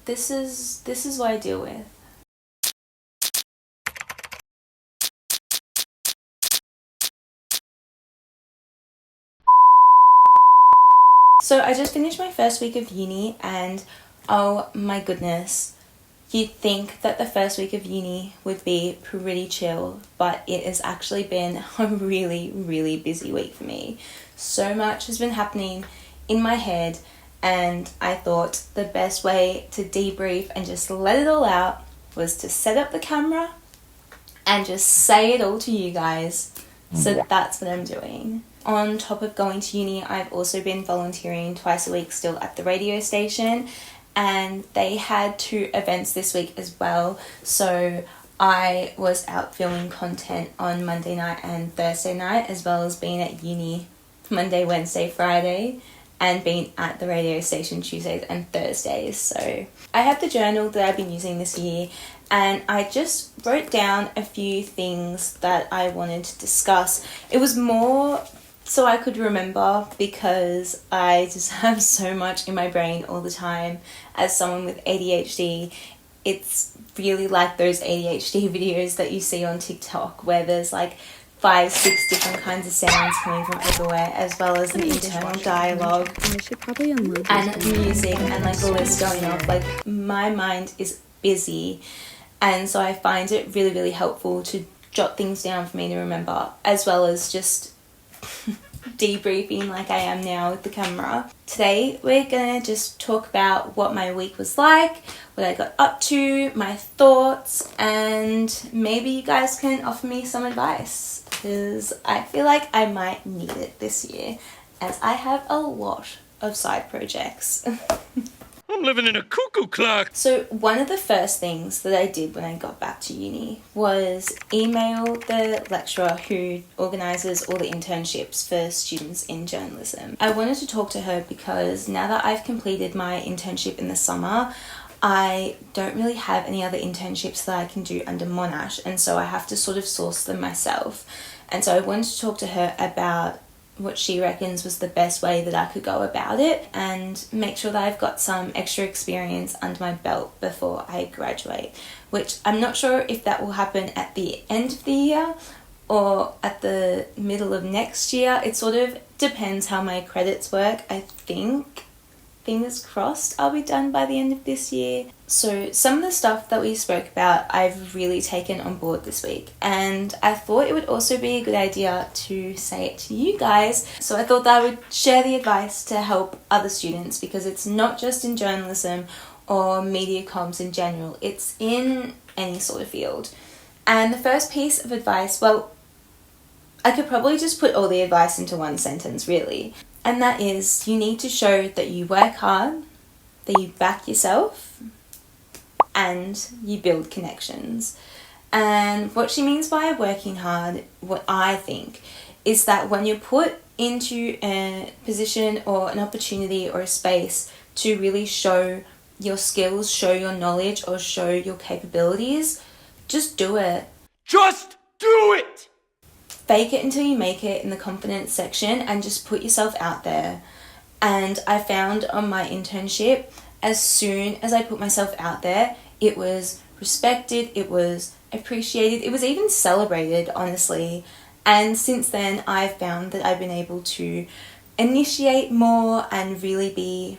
this is what I deal with. So I just finished my first week of uni, and oh my goodness, you'd think that the first week of uni would be pretty chill, but it has actually been a really, really busy week for me. So much has been happening in my head, and I thought the best way to debrief and just let it all out was to set up the camera and just say it all to you guys. So that's what I'm doing. On top of going to uni, I've also been volunteering twice a week still at the radio station, and they had 2 events this week as well. So I was out filming content on Monday night and Thursday night, as well as being at uni Monday, Wednesday, Friday, and being at the radio station Tuesdays and Thursdays. So I have the journal that I've been using this year, and I just wrote down a few things that I wanted to discuss. It was more so I could remember, because I just have so much in my brain all the time. As someone with ADHD, it's really like those ADHD videos that you see on TikTok where there's like 5, 6 different kinds of sounds coming from everywhere, as well as an internal dialogue and music and like the list going off. Like, my mind is busy, and so I find it really, really helpful to jot things down for me to remember, as well as just debriefing like I am now with the camera. Today we're gonna just talk about what my week was like, what I got up to, my thoughts, and maybe you guys can offer me some advice, because I feel like I might need it this year, as I have a lot of side projects. I'm living in a cuckoo clock. So one of the first things that I did when I got back to uni was email the lecturer who organises all the internships for students in journalism. I wanted to talk to her because now that I've completed my internship in the summer, I don't really have any other internships that I can do under Monash, and so I have to sort of source them myself. And so I wanted to talk to her about what she reckons was the best way that I could go about it, and make sure that I've got some extra experience under my belt before I graduate, which I'm not sure if that will happen at the end of the year or at the middle of next year. It sort of depends how my credits work. I think, fingers crossed, I'll be done by the end of this year. So some of the stuff that we spoke about I've really taken on board this week, and I thought it would also be a good idea to say it to you guys. So I thought that I would share the advice to help other students, because it's not just in journalism or media comms in general, it's in any sort of field. And the first piece of advice, well, I could probably just put all the advice into one sentence really, and that is, you need to show that you work hard, that you back yourself, and you build connections. And what she means by working hard, what I think, is that when you're put into a position or an opportunity or a space to really show your skills, show your knowledge, or show your capabilities, just do it. Just do it! Fake it until you make it in the confidence section, and just put yourself out there. And I found on my internship, as soon as I put myself out there, it was respected, it was appreciated, it was even celebrated, honestly. And since then, I've found that I've been able to initiate more and really be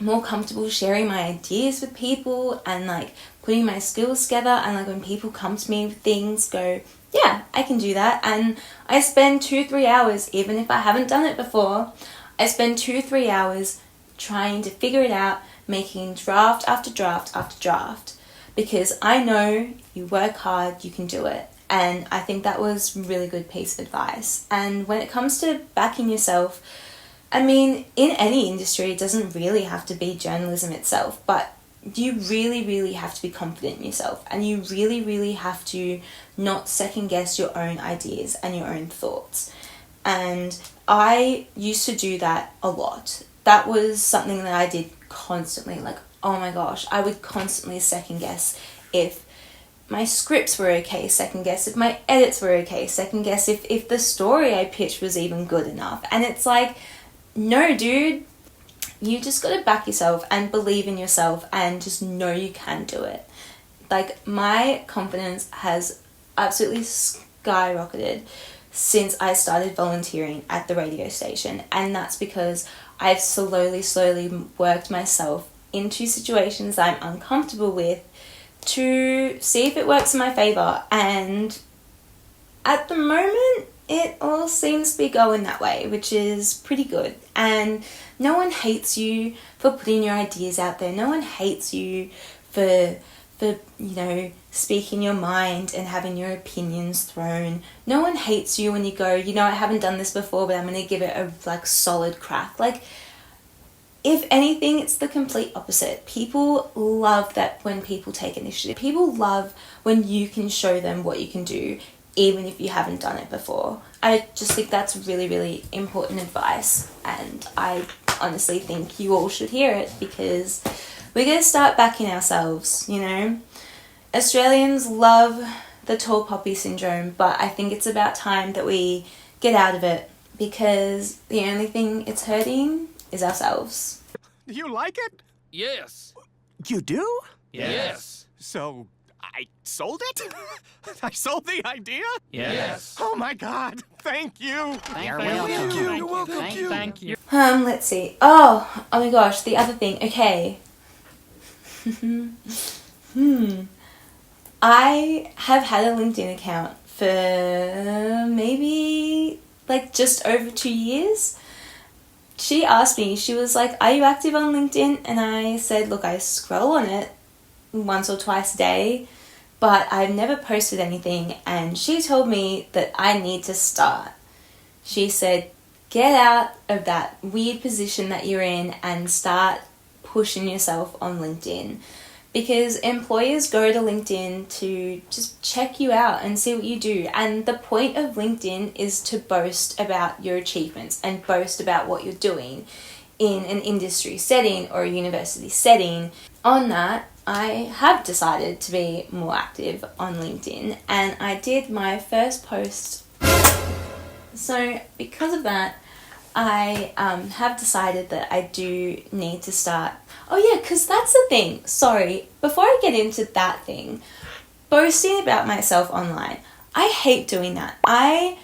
more comfortable sharing my ideas with people, and like putting my skills together, and like when people come to me with things, go, yeah, I can do that. And I spend 2-3 hours, even if I haven't done it before, I spend 2-3 hours trying to figure it out, making draft after draft after draft, because I know you work hard, you can do it. And I think that was a really good piece of advice. And when it comes to backing yourself, I mean, in any industry, it doesn't really have to be journalism itself, but you really, really have to be confident in yourself, and you really, really have to not second guess your own ideas and your own thoughts. And I used to do that a lot. That was something that I did constantly. Like, oh my gosh, I would constantly second guess if my scripts were okay, second guess if my edits were okay, second guess if the story I pitched was even good enough. And it's like, no dude, you just got to back yourself and believe in yourself and just know you can do it. Like, my confidence has absolutely skyrocketed since I started volunteering at the radio station, and that's because I've slowly worked myself into situations I'm uncomfortable with to see if it works in my favor, and at the moment it all seems to be going that way, which is pretty good. And no one hates you for putting your ideas out there. No one hates you for speaking your mind and having your opinions thrown. No one hates you when you go, I haven't done this before, but I'm going to give it a solid crack. Like, if anything, it's the complete opposite. People love that when people take initiative. People love when you can show them what you can do, even if you haven't done it before. I just think that's really, really important advice, and I honestly think you all should hear it, because we're going to start backing ourselves, Australians love the tall poppy syndrome, but I think it's about time that we get out of it, because the only thing it's hurting is ourselves. Do you like it? Yes. You do? Yes. So, I sold it? I sold the idea? Yes. Oh my God! Thank you! You're welcome. You're welcome. Thank you. Let's see. Oh my gosh, the other thing. Okay. I have had a LinkedIn account for maybe just over 2 years. She asked me, she was like, "Are you active on LinkedIn?" And I said, "Look, I scroll on it once or twice a day, but I've never posted anything." And she told me that I need to start. She said, "Get out of that weird position that you're in and start pushing yourself on LinkedIn." Because employers go to LinkedIn to just check you out and see what you do. And the point of LinkedIn is to boast about your achievements and boast about what you're doing in an industry setting or a university setting. On that, I have decided to be more active on LinkedIn, and I did my first post. So because of that, I have decided that I do need to start. Oh yeah, because that's the thing. Sorry, before I get into that thing, boasting about myself online, I hate doing that. I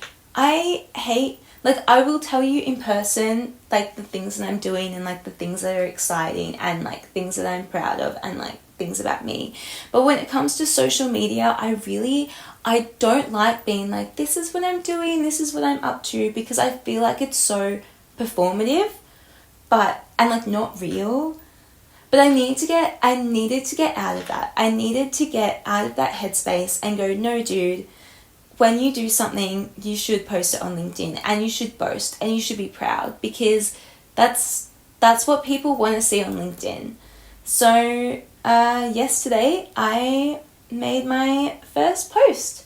hate, I will tell you in person, the things that I'm doing and the things that are exciting and things that I'm proud of and things about me. But when it comes to social media, I don't like being this is what I'm doing, this is what I'm up to, because I feel like it's so performative, and not real. But I needed to get out of that. I needed to get out of that headspace and go, no dude, when you do something, you should post it on LinkedIn, and you should boast, and you should be proud, because that's what people want to see on LinkedIn. So yesterday I made my first post,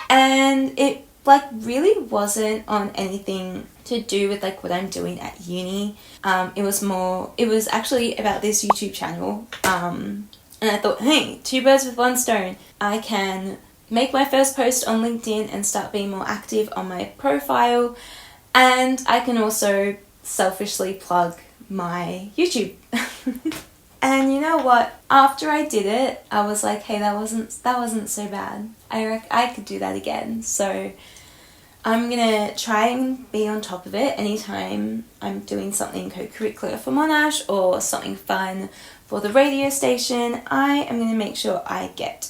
and it really wasn't on anything to do with what I'm doing at uni. It was actually about this YouTube channel, and I thought, hey, 2 birds with 1 stone. I can make my first post on LinkedIn and start being more active on my profile, and I can also selfishly plug my YouTube. And you know what? After I did it, I was like, hey, that wasn't so bad. I could do that again. So I'm gonna try and be on top of it anytime I'm doing something co-curricular for Monash or something fun for the radio station. I am gonna make sure I get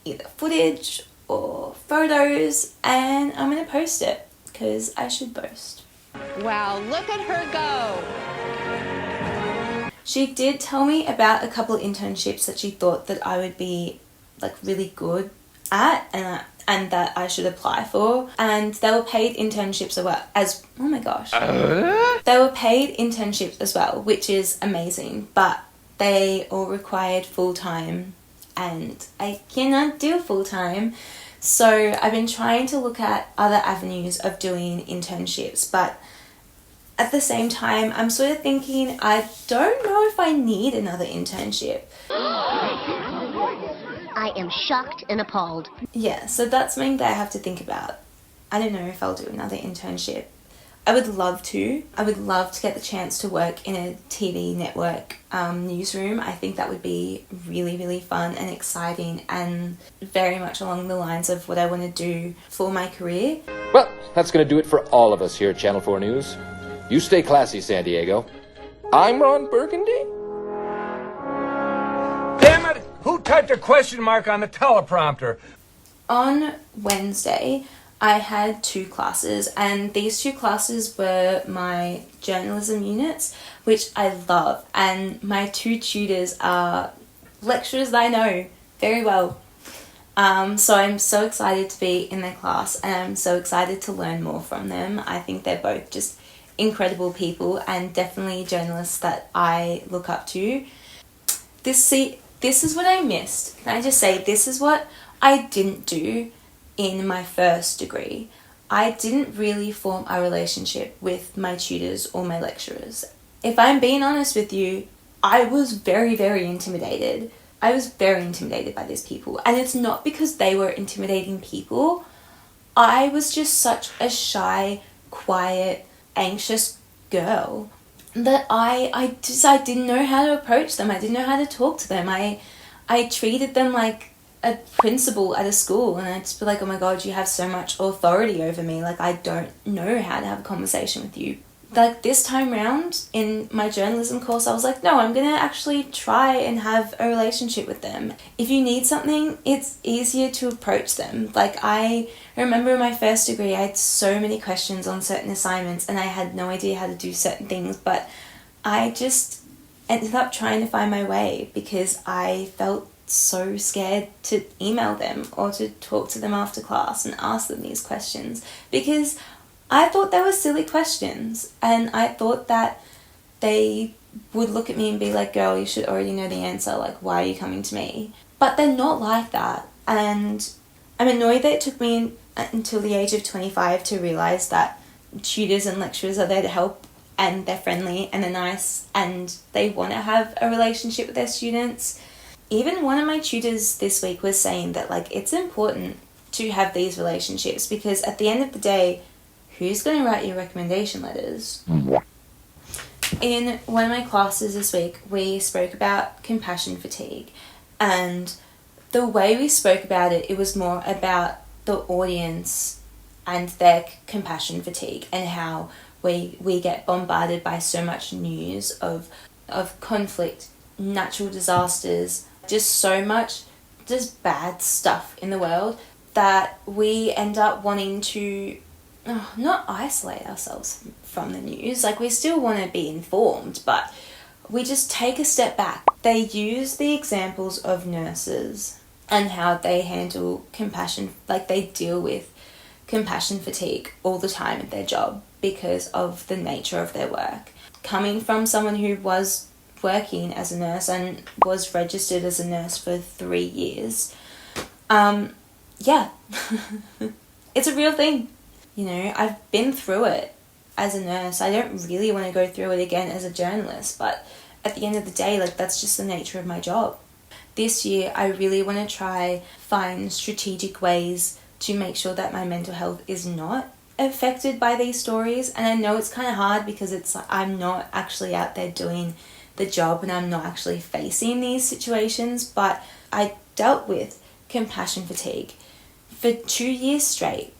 either footage or photos, and I'm gonna post it, because I should boast. Wow, look at her go! She did tell me about a couple of internships that she thought that I would be really good at, and that I should apply for. And they were paid internships oh my gosh. They were paid internships as well, which is amazing, but they all required full-time, and I cannot do full-time. So I've been trying to look at other avenues of doing internships, but at the same time, I'm sort of thinking, I don't know if I need another internship. I am shocked and appalled. Yeah, so that's something that I have to think about. I don't know if I'll do another internship. I would love to. I would love to get the chance to work in a TV network newsroom. I think that would be really, really fun and exciting and very much along the lines of what I want to do for my career. Well, that's going to do it for all of us here at Channel 4 News. You stay classy, San Diego. I'm Ron Burgundy. Damn it! Who typed a question mark on the teleprompter? On Wednesday, I had 2 classes, and these 2 classes were my journalism units, which I love, and my 2 tutors are lecturers that I know very well. So I'm so excited to be in their class, and I'm so excited to learn more from them. I think they're both just incredible people and definitely journalists that I look up to. This is what I missed. Can I just say, this is what I didn't do in my first degree. I didn't really form a relationship with my tutors or my lecturers. If I'm being honest with you, I was very, very intimidated. I was very intimidated by these people. And it's not because they were intimidating people. I was just such a shy, quiet, anxious girl that I didn't know how to approach them. I didn't know how to talk to them. I treated them like a principal at a school, and I'd just be like, oh my god, you have so much authority over me, like I don't know how to have a conversation with you. Like this time round in my journalism course, I was like, no, I'm gonna actually try and have a relationship with them. If you need something, it's easier to approach them. Like I remember in my first degree, I had so many questions on certain assignments and I had no idea how to do certain things, but I just ended up trying to find my way because I felt so scared to email them or to talk to them after class and ask them these questions, because I thought they were silly questions and I thought that they would look at me and be like, girl, you should already know the answer, like why are you coming to me? But they're not like that, and I'm annoyed that it took me until the age of 25 to realise that tutors and lecturers are there to help, and they're friendly and they're nice and they want to have a relationship with their students. Even one of my tutors this week was saying that like it's important to have these relationships, because at the end of the day, who's going to write your recommendation letters? In one of my classes this week, we spoke about compassion fatigue, and the way we spoke about it, it was more about the audience and their compassion fatigue and how we get bombarded by so much news of conflict, natural disasters, just so much just bad stuff in the world that we end up wanting to not isolate ourselves from the news. Like we still want to be informed, but we just take a step back. They use the examples of nurses and how they handle compassion, like they deal with compassion fatigue all the time at their job because of the nature of their work. Coming from someone who was working as a nurse and was registered as a nurse for 3 years, yeah, it's a real thing. You know, I've been through it as a nurse. I don't really want to go through it again as a journalist, but at the end of the day, like that's just the nature of my job. This year, I really want to try find strategic ways to make sure that my mental health is not affected by these stories. And I know it's kind of hard because I'm not actually out there doing the job and I'm not actually facing these situations, but I dealt with compassion fatigue for 2 years straight.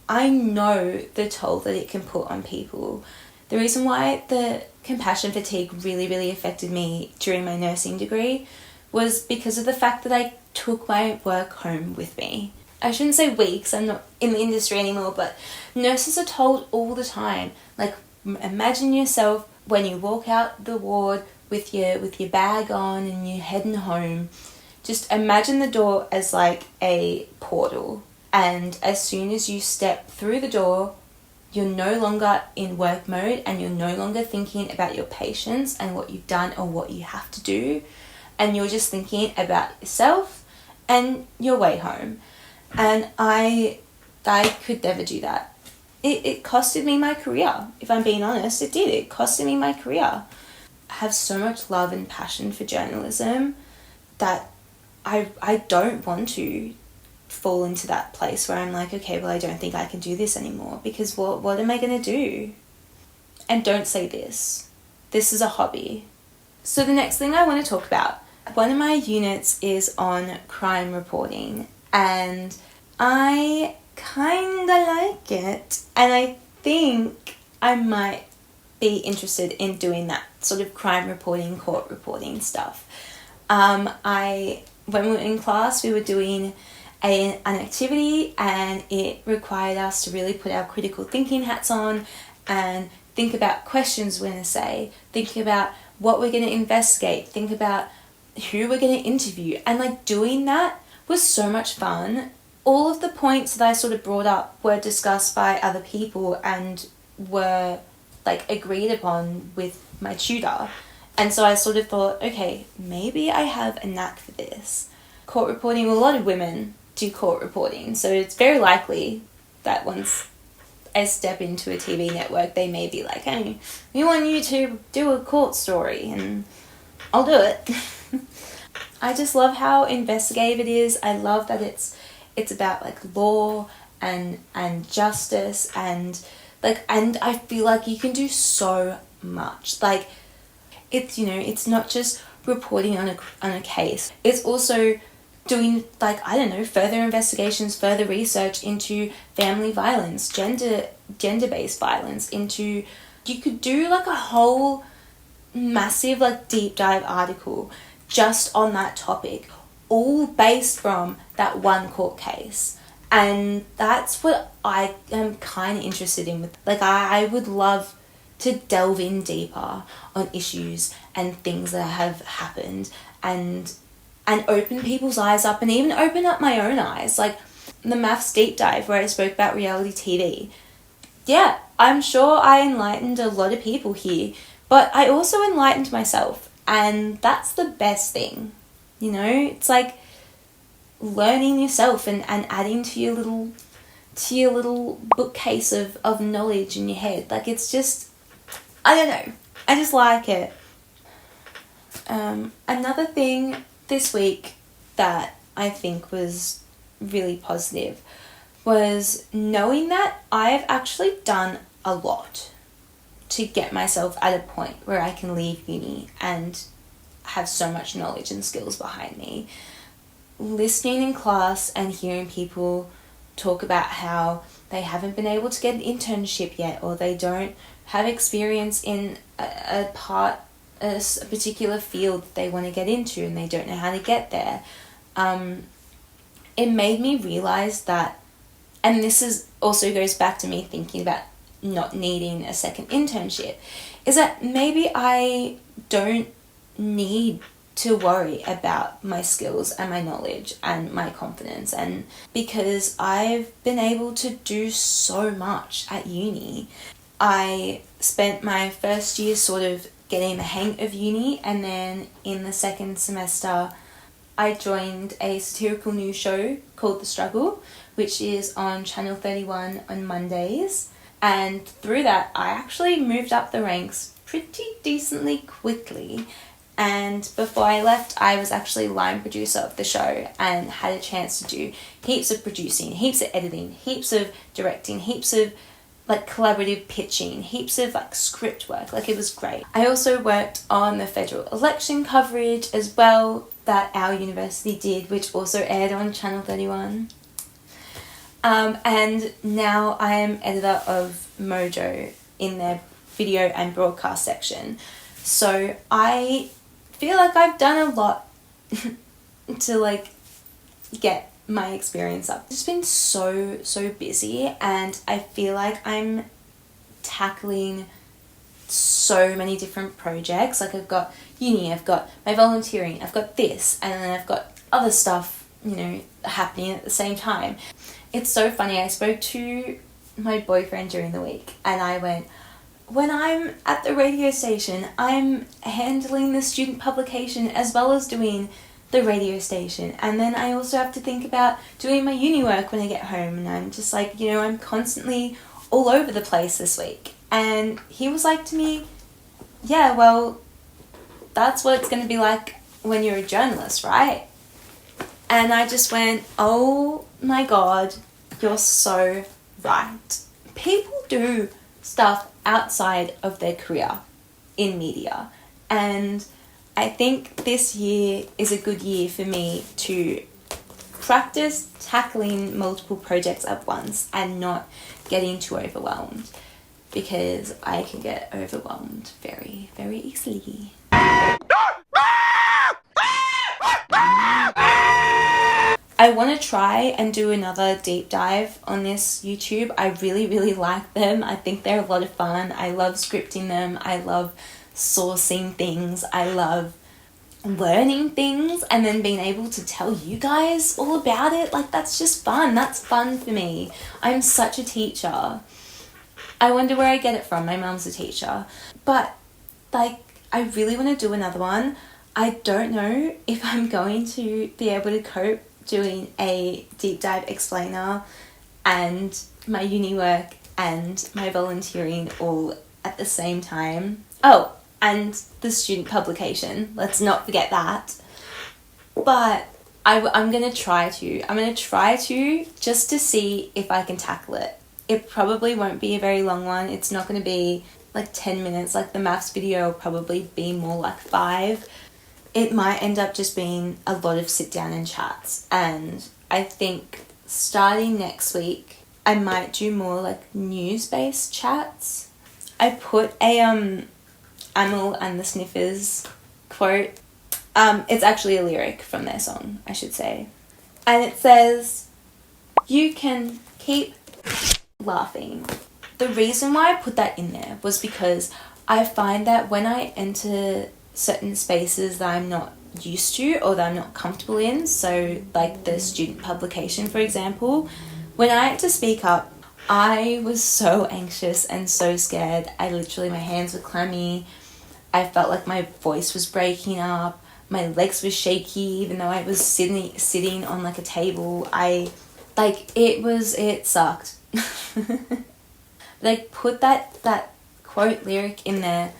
I know the toll that it can put on people. The reason why the compassion fatigue really, really affected me during my nursing degree was because of the fact that I took my work home with me. I shouldn't say we, because I'm not in the industry anymore, but nurses are told all the time, like, imagine yourself when you walk out the ward with your bag on and you're heading home. Just imagine the door as like a portal. And as soon as you step through the door, you're no longer in work mode and you're no longer thinking about your patients and what you've done or what you have to do. And you're just thinking about yourself and your way home. And I could never do that. It costed me my career, if I'm being honest. It did. It costed me my career. I have so much love and passion for journalism that I don't want to fall into that place where I'm like, okay, well, I don't think I can do this anymore, because what am I going to do? And don't say this. This is a hobby. So the next thing I want to talk about, one of my units is on crime reporting, and I kind of like it, and I think I might be interested in doing that sort of crime reporting, court reporting stuff. When we were in class, we were doing an activity, and it required us to really put our critical thinking hats on and think about questions we're going to say, think about what we're going to investigate, think about who we're going to interview. And like doing that was so much fun. All of the points that I sort of brought up were discussed by other people and were like agreed upon with my tutor. And so I sort of thought, okay, maybe I have a knack for this. Court reporting, well, a lot of women do court reporting, so it's very likely that once I step into a TV network, they may be like, hey, we want you to do a court story, and I'll do it. I just love how investigative it is. I love that it's about like law and justice, and I feel like you can do so much. Like, it's, you know, it's not just reporting on a case. It's also doing, like, I don't know, further investigations, further research into family violence, gender-based violence, you could do like a whole massive like deep dive article just on that topic, all based from that one court case. And that's what I am kind of interested in. Like, I would love to delve in deeper on issues and things that have happened, and open people's eyes up, and even open up my own eyes. Like the maths deep dive where I spoke about reality TV. Yeah, I'm sure I enlightened a lot of people here, but I also enlightened myself, and that's the best thing. You know, it's like learning yourself and adding to your little bookcase of knowledge in your head. Like, it's just, I don't know, I just like it. Another thing this week that I think was really positive was knowing that I've actually done a lot to get myself at a point where I can leave uni and have so much knowledge and skills behind me. Listening in class and hearing people talk about how they haven't been able to get an internship yet, or they don't have experience in a particular field that they want to get into and they don't know how to get there. It made me realize that, and this also goes back to me thinking about not needing a second internship, is that maybe I don't need to worry about my skills and my knowledge and my confidence, and because I've been able to do so much at uni. I spent my first year sort of getting the hang of uni, and then in the second semester I joined a satirical news show called The Struggle, which is on Channel 31 on Mondays, and through that I actually moved up the ranks pretty decently quickly. And before I left, I was actually line producer of the show and had a chance to do heaps of producing, heaps of editing, heaps of directing, heaps of like collaborative pitching, heaps of like script work. Like, it was great. I also worked on the federal election coverage as well that our university did, which also aired on Channel 31. And now I am editor of Mojo in their video and broadcast section. So I feel like I've done a lot to like get my experience up. I've just been so busy, and I feel like I'm tackling so many different projects. Like, I've got uni, I've got my volunteering, I've got this, and then I've got other stuff, you know, happening at the same time. It's so funny. I spoke to my boyfriend during the week, and I went, when I'm at the radio station, I'm handling the student publication as well as doing the radio station, and then I also have to think about doing my uni work when I get home, and I'm just like, you know, I'm constantly all over the place this week. And he was like to me, yeah, well, that's what it's going to be like when you're a journalist, right? And I just went, oh my God, you're so right. People do stuff outside of their career in media. And I think this year is a good year for me to practice tackling multiple projects at once and not getting too overwhelmed, because I can get overwhelmed very, very easily. I want to try and do another deep dive on this YouTube. I really, really like them. I think they're a lot of fun. I love scripting them. I love sourcing things. I love learning things and then being able to tell you guys all about it. Like, that's just fun. That's fun for me. I'm such a teacher. I wonder where I get it from. My mum's a teacher. But, like, I really want to do another one. I don't know if I'm going to be able to cope doing a deep dive explainer and my uni work and my volunteering all at the same time. Oh, and the student publication. Let's not forget that. But I'm going to try to. I'm going to try to, just to see if I can tackle it. It probably won't be a very long one. It's not going to be like 10 minutes. Like the maths video will probably be more like 5. It might end up just being a lot of sit down and chats. And I think starting next week, I might do more like news-based chats. I put a Amel and the Sniffers quote. It's actually a lyric from their song, I should say. And it says, "You can keep laughing." The reason why I put that in there was because I find that when I enter certain spaces that I'm not used to or that I'm not comfortable in, so like the student publication, for example, when I had to speak up, I was so anxious and so scared. My hands were clammy. I felt like my voice was breaking up. My legs were shaky, even though I was sitting on like a table. It sucked. Like, put that quote lyric in there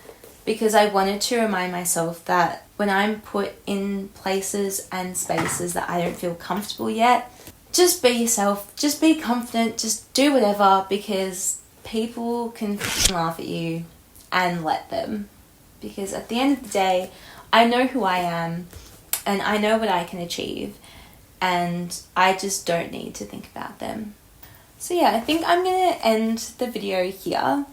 because I wanted to remind myself that when I'm put in places and spaces that I don't feel comfortable yet, just be yourself, just be confident, just do whatever, because people can laugh at you and let them. Because at the end of the day, I know who I am and I know what I can achieve, and I just don't need to think about them. So yeah, I think I'm going to end the video here.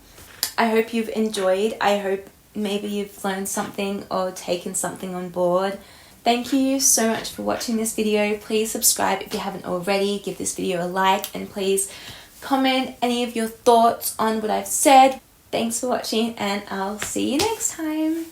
I hope you've enjoyed. I hope maybe you've learned something or taken something on board. Thank you so much for watching this video. Please subscribe if you haven't already. Give this video a like, and please comment any of your thoughts on what I've said. Thanks for watching, and I'll see you next time.